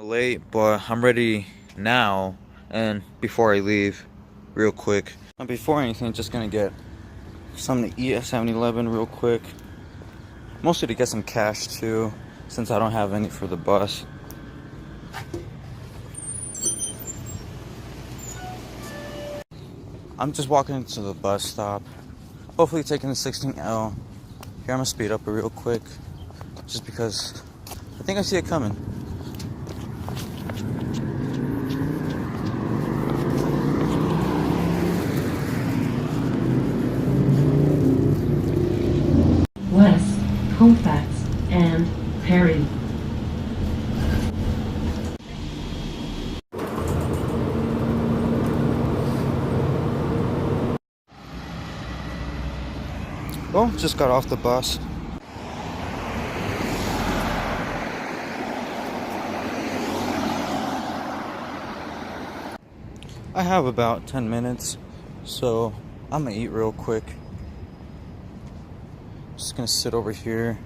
Late, but I'm ready now. And before I leave, real quick. And before anything, just gonna get something to eat at 7-Eleven real quick. Mostly to get some cash too, since I don't have any for the bus. I'm just walking into the bus stop. Hopefully taking the 16L. Here, I'm gonna speed up real quick. Just because I think I see it coming. West, Colfax, and Perry. Well, just got off the bus. I have about 10 minutes, so I'm gonna eat real quick. Just gonna sit over here.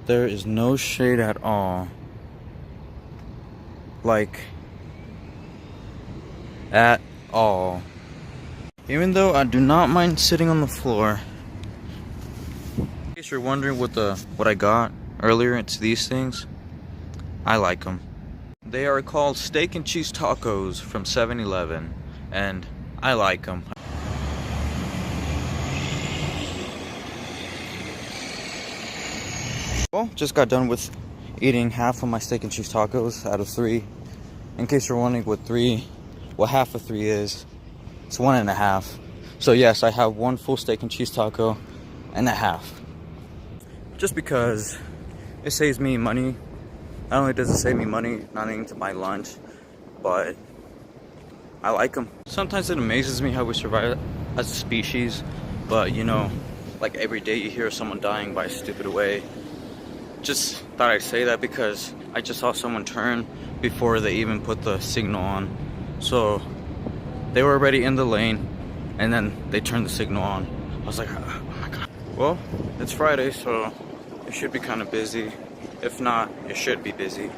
There is no shade at all. Like, at all. Even though I do not mind sitting on the floor. In case you're wondering what I got earlier, it's these things. I like them. They are called steak and cheese tacos from 7-Eleven, and I like them. Well, just got done with eating half of my steak and cheese tacos out of 3. In case you're wondering what half of 3 is, it's 1.5. So yes, I have 1 full steak and cheese taco and a half. Just because it saves me money. Not only does it save me money not needing to buy lunch, but I like them. Sometimes it amazes me how we survive as a species, but you know, like every day you hear someone dying by a stupid way. Just thought I'd say that because I just saw someone turn before they even put the signal on. So they were already in the lane and then they turned the signal on. I was like, oh my god. Well, it's Friday, so it should be kind of busy. If not, it should be busy.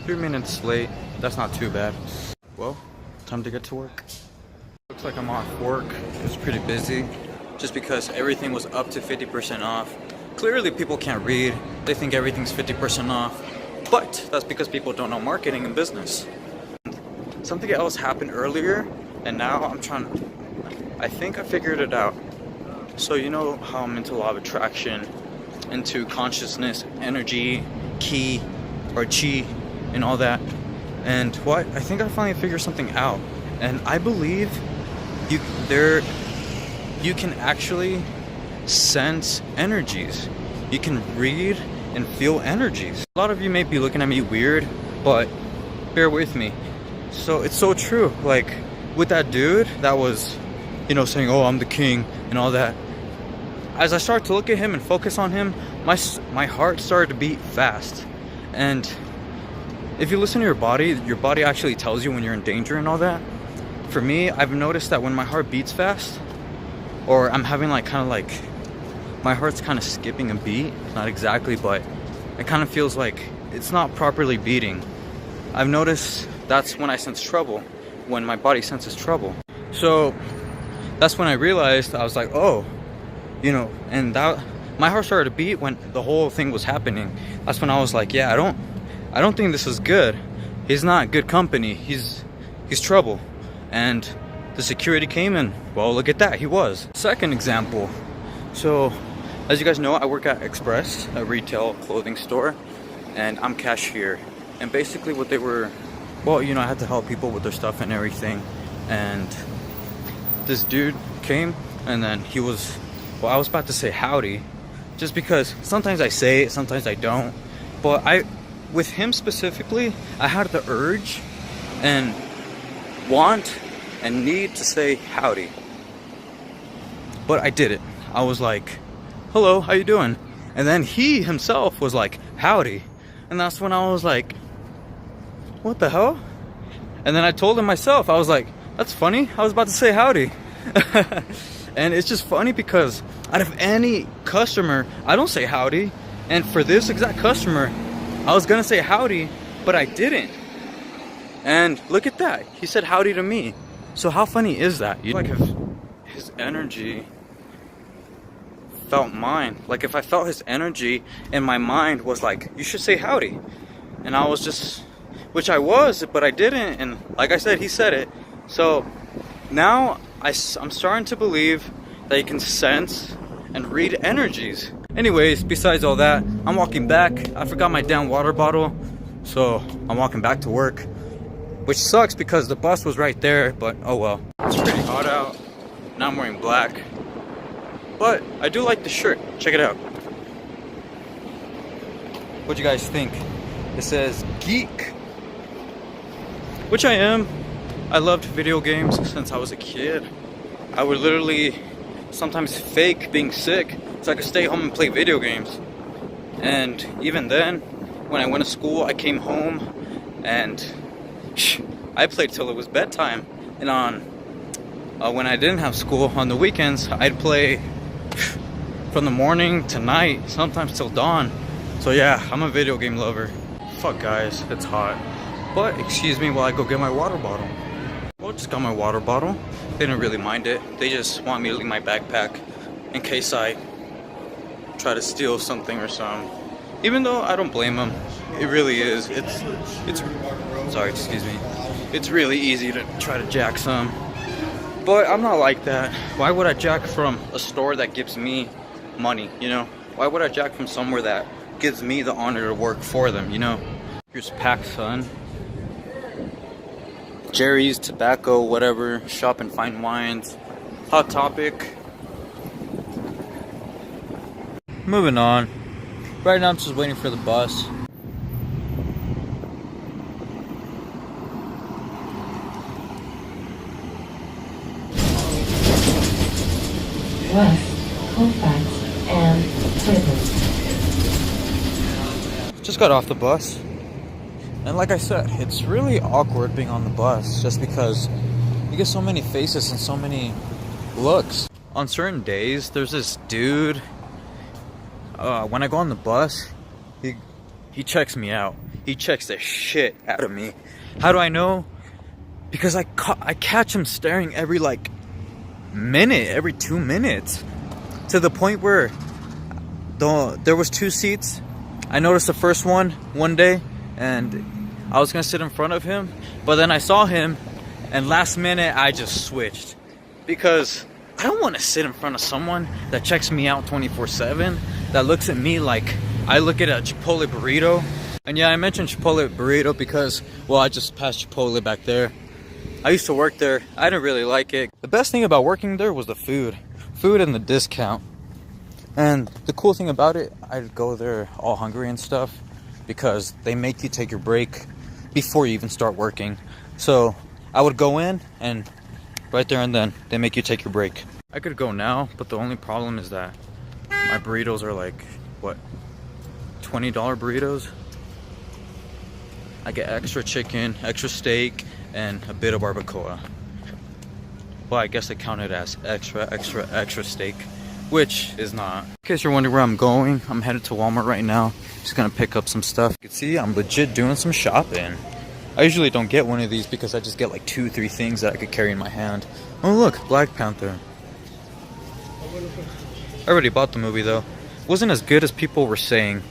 Few minutes late, that's not too bad. Well, time to get to work. Looks like I'm off work. It's pretty busy just because everything was up to 50% off. Clearly people can't read. They think everything's 50% off, but that's because people don't know marketing and business. Something else happened earlier, and now I think I figured it out. So you know how I'm into law of attraction, into consciousness, energy, ki, or chi, and all that. And what? I think I finally figured something out. And I believe you can actually sense energies. You can read and feel energies. A lot of you may be looking at me weird, but bear with me. So it's so true. Like with that dude that was, you know, saying, oh, I'm the king and all that. As I started to look at him and focus on him, my heart started to beat fast. And if you listen to your body actually tells you when you're in danger and all that. For me, I've noticed that when my heart beats fast, or I'm having like kind of like my heart's kind of skipping a beat, not exactly, but it kind of feels like it's not properly beating. I've noticed that's when I sense trouble, when my body senses trouble. So that's when I realized, I was like, oh, you know, and that my heart started to beat when the whole thing was happening. That's when I was like, yeah, I don't think this is good. He's not good company. He's trouble. And the security came in. Well, look at that. He was. Second example. So, as you guys know, I work at Express, a retail clothing store, and I'm cashier. And basically what they were, well, you know, I had to help people with their stuff and everything. And this dude came, and then he was, well, I was about to say howdy, just because sometimes I say it, sometimes I don't. But with him specifically, I had the urge and want and need to say howdy, but I did it. I was like, hello, how you doing? And then he himself was like, howdy. And that's when I was like, what the hell? And then I told him myself, I was like, That's funny. I was about to say howdy. And it's just funny because out of any customer, I don't say howdy. And for this exact customer, I was gonna say howdy, but I didn't. And look at that. He said howdy to me. So how funny is that? Like if his energy felt mine. Like if I felt his energy and my mind was like, you should say howdy. And I was just, which I was, but I didn't. And like I said, he said it. So now I'm starting to believe that you can sense and read energies. Anyways, besides all that, I'm walking back. I forgot my damn water bottle. So I'm walking back to work, which sucks because the bus was right there, but oh well. It's pretty hot out. Now I'm wearing black. But I do like the shirt. Check it out. What do you guys think? It says geek. Which I am. I loved video games since I was a kid. I would literally sometimes fake being sick so I could stay home and play video games. And even then, when I went to school, I came home and I played till it was bedtime. And on when I didn't have school on the weekends, I'd play from the morning to night, sometimes till dawn. So yeah, I'm a video game lover. Fuck guys, it's hot. But excuse me while I go get my water bottle. Well, just got my water bottle. They didn't really mind it. They just want me to leave my backpack in case I try to steal something or something. Even though I don't blame them. It really is. It's sorry, excuse me. It's really easy to try to jack some. But I'm not like that. Why would I jack from a store that gives me money, you know? Why would I jack from somewhere that gives me the honor to work for them, you know? Here's PacSun. Jerry's, tobacco, whatever. Shop and Fine Wines. Hot Topic. Moving on. Right now I'm just waiting for the bus. West, Colfax, and Cleveland. Just got off the bus. And like I said, it's really awkward being on the bus just because you get so many faces and so many looks. On certain days, there's this dude, when I go on the bus, he checks me out. He checks the shit out of me. How do I know? Because I catch him staring every like minute, every 2 minutes, to the point where there was 2 seats. I noticed the first one day, and I was gonna sit in front of him, but then I saw him, and last minute I just switched because I don't want to sit in front of someone that checks me out 24/7, that looks at me like I look at a Chipotle burrito. And yeah, I mentioned Chipotle burrito because, well, I just passed Chipotle back there. I used to work there. I didn't really like it. The best thing about working there was the food and the discount. And the cool thing about it, I'd go there all hungry and stuff because they make you take your break before you even start working. So I would go in and right there and then they make you take your break. I could go now, but the only problem is that my burritos are like, what, $20 burritos? I get extra chicken, extra steak, and a bit of barbacoa. Well, I guess it counted as extra steak, which is not. In case you're wondering where I'm going, I'm headed to Walmart right now. Just gonna pick up some stuff. You can see I'm legit doing some shopping. I usually don't get one of these because I just get like 2-3 things that I could carry in my hand. Oh look, Black Panther. I already bought the movie though. It wasn't as good as people were saying.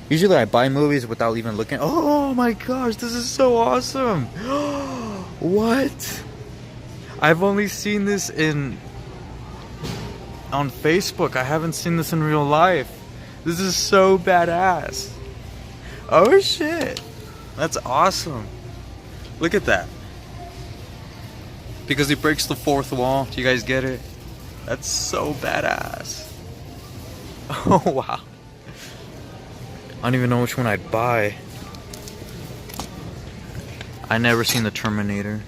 Usually I buy movies without even looking. Oh my gosh, this is so awesome. What? I've only seen this on Facebook. I haven't seen this in real life. This is so badass. Oh shit. That's awesome. Look at that. Because he breaks the fourth wall. Do you guys get it? That's so badass. Oh wow. I don't even know which one I'd buy. I never seen the Terminator.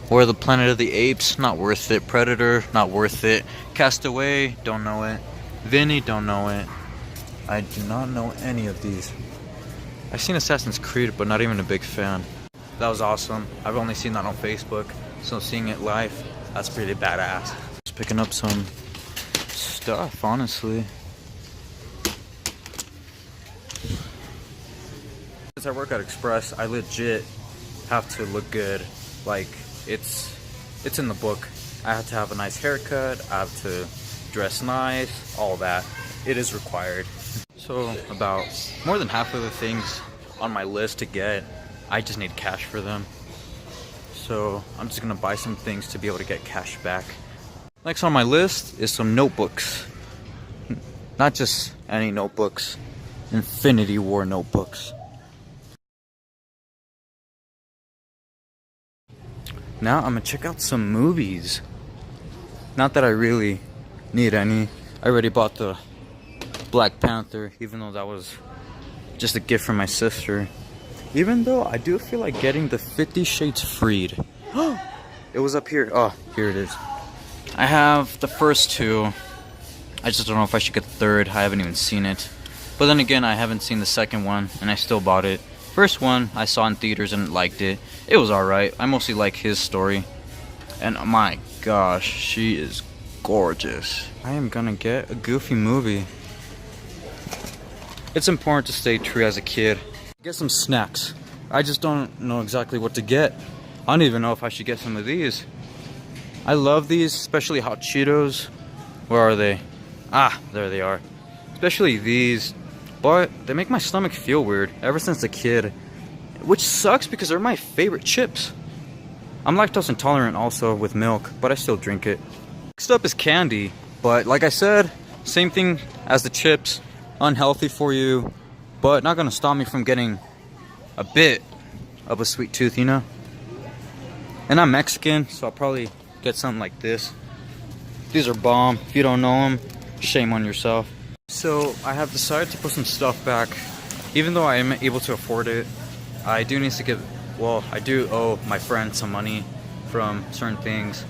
Or the Planet of the Apes, not worth it. Predator, not worth it. Castaway, don't know it. Vinny, don't know it. I do not know any of these. I've seen Assassin's Creed, but not even a big fan. That was awesome. I've only seen that on Facebook, so seeing it live, that's pretty badass. Just picking up some stuff, honestly. Since I work at Express, I legit have to look good. Like, it's in the book. I have to have a nice haircut, I have to dress nice, all that. It is required. So about more than half of the things on my list to get, I just need cash for them. So I'm just gonna buy some things to be able to get cash back. Next on my list is some notebooks. Not just any notebooks, Infinity War notebooks. Now I'm gonna check out some movies. Not that I really need any. I already bought the Black Panther, even though that was just a gift from my sister. Even though I do feel like getting the 50 Shades Freed. It was up here. Oh, here it is. I have the first two. I just don't know if I should get the third. I haven't even seen it. But then again, I haven't seen the second one, and I still bought it. First one, I saw in theaters and liked it. It was alright. I mostly like his story. And my gosh, she is gorgeous. I am gonna get a Goofy movie. It's important to stay true as a kid. Get some snacks. I just don't know exactly what to get. I don't even know if I should get some of these. I love these, especially hot Cheetos. Where are they? Ah, there they are. Especially these. But they make my stomach feel weird ever since a kid. Which sucks because they're my favorite chips. I'm lactose intolerant also with milk, but I still drink it. Next up is candy. But like I said, same thing as the chips. Unhealthy for you, but not gonna stop me from getting a bit of a sweet tooth, you know? And I'm Mexican, so I'll probably get something like this. These are bomb. If you don't know them, shame on yourself. So I have decided to put some stuff back. Even though I am able to afford it, I do need to give, well, I do owe my friend some money from certain things.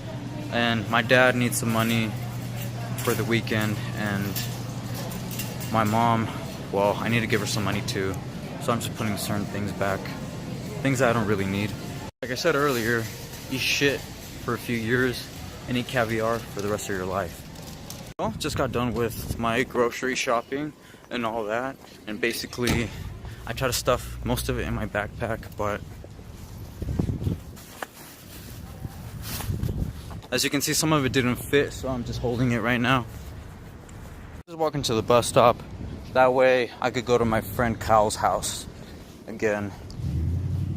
And my dad needs some money for the weekend, and my mom, well, I need to give her some money too. So I'm just putting certain things back. Things that I don't really need. Like I said earlier, eat shit for a few years and eat caviar for the rest of your life. Well, just got done with my grocery shopping and all that. And basically, I try to stuff most of it in my backpack, but as you can see, some of it didn't fit, so I'm just holding it right now. Just walking to the bus stop. That way I could go to my friend Kyle's house again.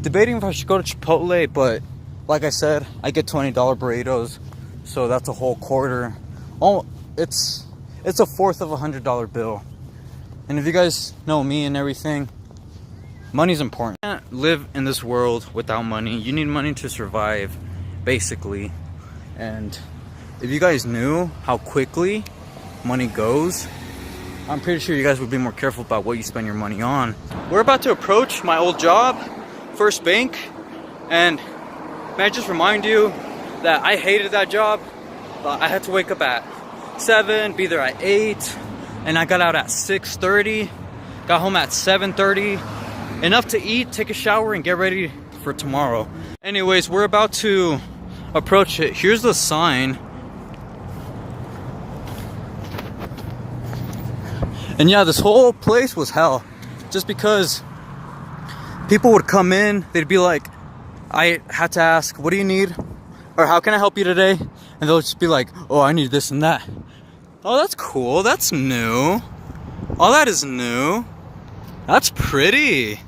Debating if I should go to Chipotle, but like I said, I get $20 burritos, so that's a whole quarter. Oh, it's a fourth of $100 bill. And if you guys know me and everything, money's important. You can't live in this world without money. You need money to survive, basically. And if you guys knew how quickly money goes, I'm pretty sure you guys would be more careful about what you spend your money on. We're about to approach my old job, First Bank, and may I just remind you that I hated that job. I had to wake up at 7, be there at 8, and I got out at 6:30, got home at 7:30, enough to eat, take a shower, and get ready for tomorrow. Anyways, we're about to approach it. Here's the sign. And yeah, this whole place was hell. Just because people would come in, they'd be like, I had to ask, what do you need? Or how can I help you today? And they'll just be like, oh, I need this and that. Oh, that's cool. That's new. All that is new. That's pretty.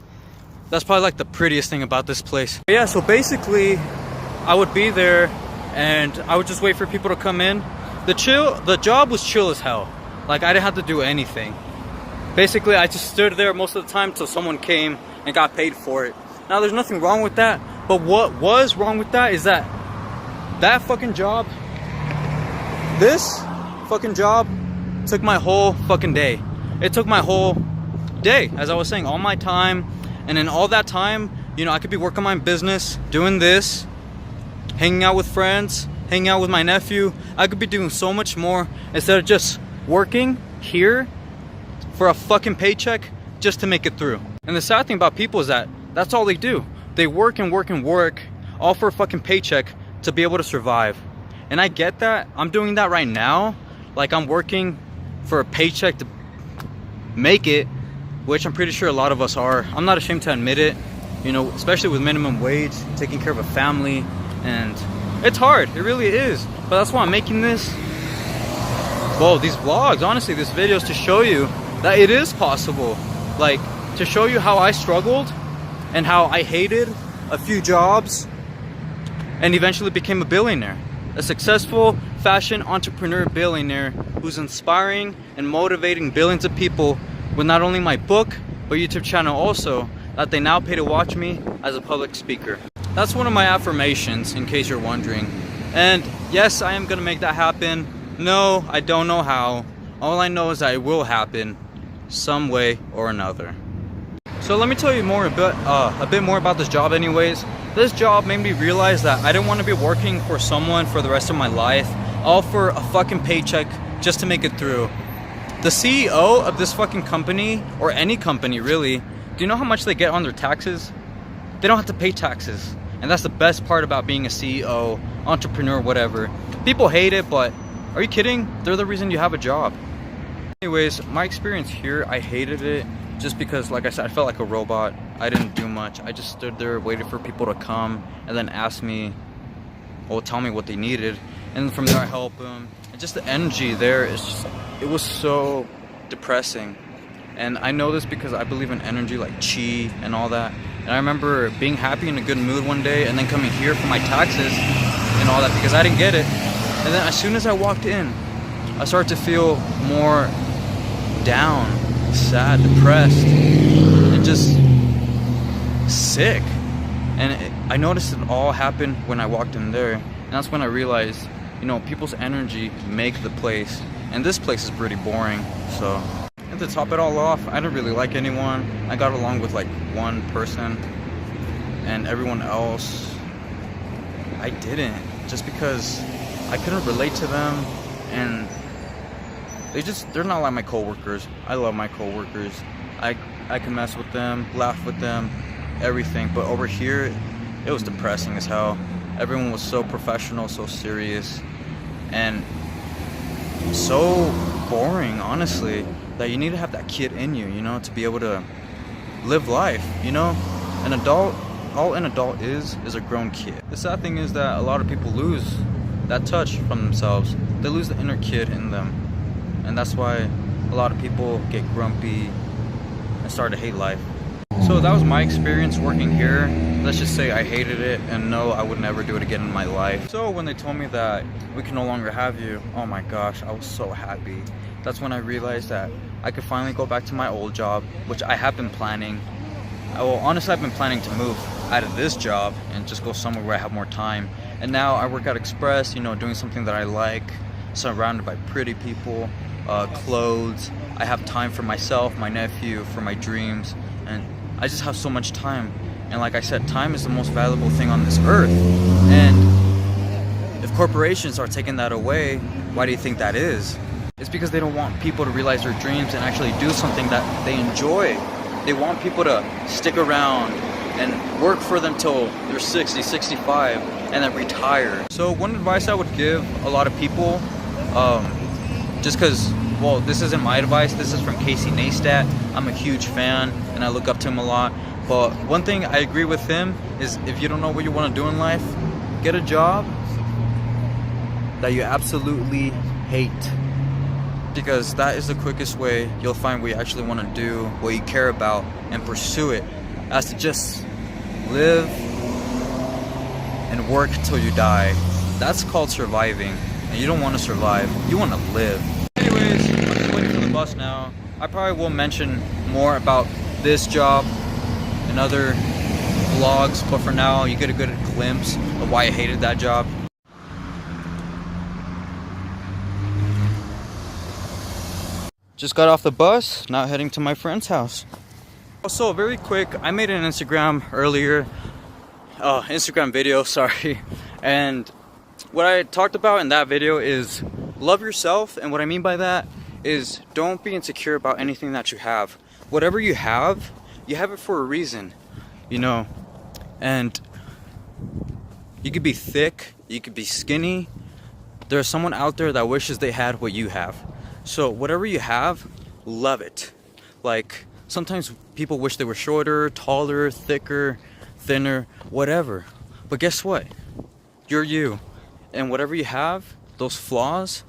That's probably like the prettiest thing about this place. But yeah, so basically, I would be there and I would just wait for people to come in. The job was chill as hell. Like, I didn't have to do anything. Basically, I just stood there most of the time till someone came and got paid for it. Now, there's nothing wrong with that. But what was wrong with that is that fucking job, this fucking job took my whole fucking day. It took my whole day, as I was saying, all my time. And in all that time, you know, I could be working my business, doing this, hanging out with friends, hanging out with my nephew. I could be doing so much more instead of just working here for a fucking paycheck just to make it through. And the sad thing about people is that that's all they do. They work and work and work, all for a fucking paycheck to be able to survive. And I get that. I'm doing that right now. Like, I'm working for a paycheck to make it, which I'm pretty sure a lot of us are. I'm not ashamed to admit it, you know, especially with minimum wage, taking care of a family, and it's hard. It really is. But that's why I'm making this. Well, these vlogs, honestly, this video is to show you that it is possible. Like, to show you how I struggled and how I hated a few jobs and eventually became a billionaire. A successful fashion entrepreneur billionaire who's inspiring and motivating billions of people with not only my book, but YouTube channel also, that they now pay to watch me as a public speaker. That's one of my affirmations, in case you're wondering. And yes, I am gonna make that happen. No, I don't know how. All I know is that it will happen some way or another. So let me tell you a bit more about this job anyways. This job made me realize that I didn't want to be working for someone for the rest of my life, all for a fucking paycheck just to make it through. The CEO of this fucking company, or any company really, do you know how much they get on their taxes? They don't have to pay taxes. And that's the best part about being a CEO, entrepreneur, whatever. People hate it, but are you kidding? They're the reason you have a job. Anyways, my experience here, I hated it just because, like I said, I felt like a robot. I didn't do much. I just stood there waiting for people to come and then ask me, or tell me what they needed. And from there I help them. And just the energy there is just, it was so depressing. And I know this because I believe in energy like chi and all that. And I remember being happy in a good mood one day and then coming here for my taxes and all that because I didn't get it. And then as soon as I walked in, I started to feel more down, sad, depressed, and just sick. And I noticed it all happened when I walked in there. And that's when I realized, you know, people's energy make the place. And this place is pretty boring, so. And to top it all off, I didn't really like anyone. I got along with like one person, and everyone else, I didn't. Just because I couldn't relate to them, and they're not like my coworkers. I love my coworkers. I can mess with them, laugh with them, everything. But over here, it was depressing as hell. Everyone was so professional, so serious, and so boring, honestly, that you need to have that kid in you, you know, to be able to live life, you know? An adult, all an adult is a grown kid. The sad thing is that a lot of people lose that touch from themselves. They lose the inner kid in them. And that's why a lot of people get grumpy and start to hate life. So that was my experience working here. Let's just say I hated it, and no, I would never do it again in my life. So when they told me that we can no longer have you, oh my gosh, I was so happy. That's when I realized that I could finally go back to my old job, which I have been planning. Well, honestly, I've been planning to move out of this job and just go somewhere where I have more time. And now I work at Express, you know, doing something that I like, surrounded by pretty people, clothes. I have time for myself, my nephew, for my dreams, and I just have so much time. And like I said, time is the most valuable thing on this earth. And if corporations are taking that away, why do you think that is? It's because they don't want people to realize their dreams and actually do something that they enjoy. They want people to stick around and work for them till they're 60, 65, and then retire. So one advice I would give a lot of people, just because, well, this isn't my advice, this is from Casey Neistat. I'm a huge fan and I look up to him a lot. But one thing I agree with him is, if you don't know what you want to do in life, get a job that you absolutely hate. Because that is the quickest way you'll find what you actually want to do, what you care about, and pursue it, as to just live and work till you die. That's called surviving, and you don't want to survive, you want to live. Anyways, I'm just waiting for the bus now. I probably will mention more about this job in other vlogs, but for now you get a good glimpse of why I hated that job. Just got off the bus, now heading to my friend's house. Also, very quick, I made an Instagram video, sorry. And what I talked about in that video is love yourself, and what I mean by that is don't be insecure about anything that you have. Whatever you have it for a reason. You know, And you could be thick, you could be skinny. There's someone out there that wishes they had what you have. So whatever you have, love it. Like, sometimes people wish they were shorter, taller, thicker, thinner, whatever. But guess what? You're you. And whatever you have, those flaws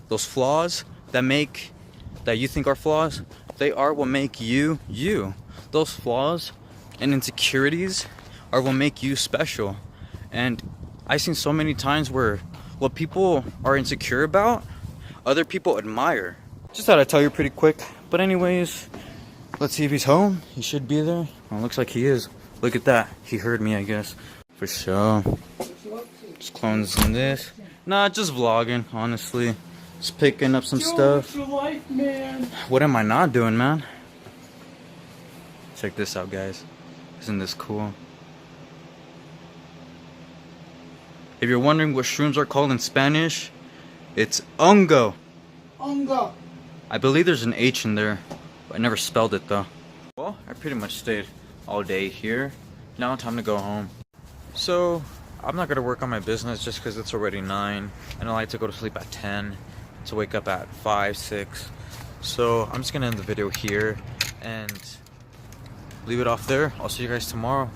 that you think are flaws, they are what make you you. Those flaws and insecurities are what make you special. And I've seen so many times where what people are insecure about, other people admire. Just thought I'd tell you pretty quick. But anyways, let's see if he's home. He should be there. Well, looks like he is. Look at that. He heard me, I guess. For sure. Just closing this. Nah, just vlogging, honestly. Just picking up some stuff. Life, man. What am I not doing, man? Check this out, guys. Isn't this cool? If you're wondering what shrooms are called in Spanish, it's hongo. Hongo. I believe there's an H in there, but I never spelled it though. Well, I pretty much stayed all day here. Now time to go home. So, I'm not gonna work on my business just because it's already 9, and I like to go to sleep at 10 to wake up at 5, 6. So, I'm just gonna end the video here and leave it off there. I'll see you guys tomorrow.